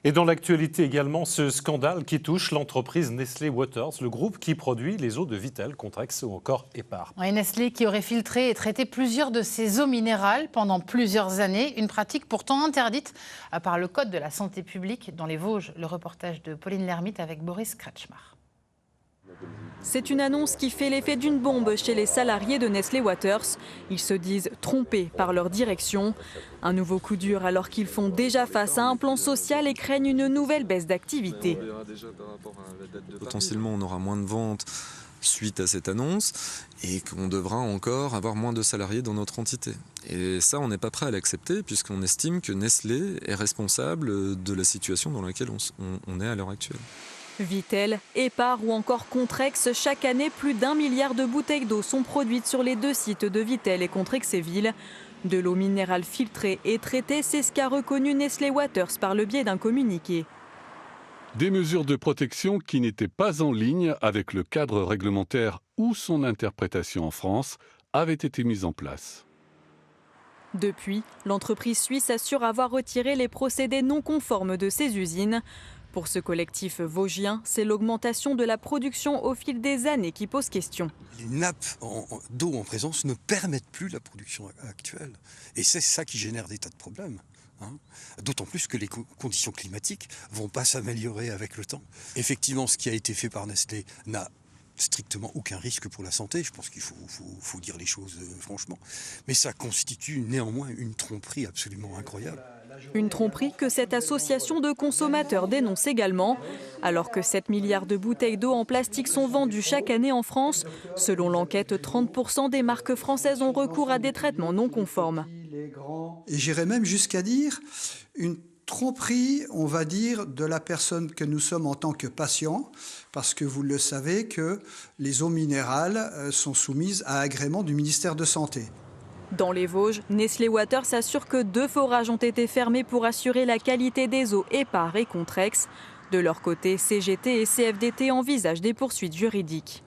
Et dans l'actualité également, ce scandale qui touche l'entreprise Nestlé Waters, le groupe qui produit les eaux de Vittel, Contrex ou encore Épar. Et Nestlé qui aurait filtré et traité plusieurs de ses eaux minérales pendant plusieurs années, une pratique pourtant interdite par le Code de la santé publique dans les Vosges. Le reportage de Pauline Lermite avec Boris Kretschmar. C'est une annonce qui fait l'effet d'une bombe chez les salariés de Nestlé Waters. Ils se disent trompés par leur direction. Un nouveau coup dur alors qu'ils font déjà face à un plan social et craignent une nouvelle baisse d'activité. Potentiellement, on aura moins de ventes suite à cette annonce et qu'on devra encore avoir moins de salariés dans notre entité. Et ça, on n'est pas prêt à l'accepter puisqu'on estime que Nestlé est responsable de la situation dans laquelle on est à l'heure actuelle. Vittel, Épar ou encore Contrex, chaque année, plus d'1 milliard de bouteilles d'eau sont produites sur les deux sites de Vittel et Contrexéville. De l'eau minérale filtrée et traitée, c'est ce qu'a reconnu Nestlé Waters par le biais d'un communiqué. Des mesures de protection qui n'étaient pas en ligne avec le cadre réglementaire ou son interprétation en France avaient été mises en place. Depuis, l'entreprise suisse assure avoir retiré les procédés non conformes de ses usines. Pour ce collectif vosgien, c'est l'augmentation de la production au fil des années qui pose question. Les nappes d'eau en présence ne permettent plus la production actuelle. Et c'est ça qui génère des tas de problèmes. D'autant plus que les conditions climatiques ne vont pas s'améliorer avec le temps. Effectivement, ce qui a été fait par Nestlé n'a strictement aucun risque pour la santé. Je pense qu'il faut dire les choses franchement. Mais ça constitue néanmoins une tromperie absolument incroyable. Une tromperie que cette association de consommateurs dénonce également. Alors que 7 milliards de bouteilles d'eau en plastique sont vendues chaque année en France, selon l'enquête, 30% des marques françaises ont recours à des traitements non conformes. Et j'irais même jusqu'à dire une tromperie, on va dire, de la personne que nous sommes en tant que patients, parce que vous le savez que les eaux minérales sont soumises à agrément du ministère de Santé. Dans les Vosges, Nestlé Waters assure que 2 forages ont été fermés pour assurer la qualité des eaux Épar et Contrex. De leur côté, CGT et CFDT envisagent des poursuites juridiques.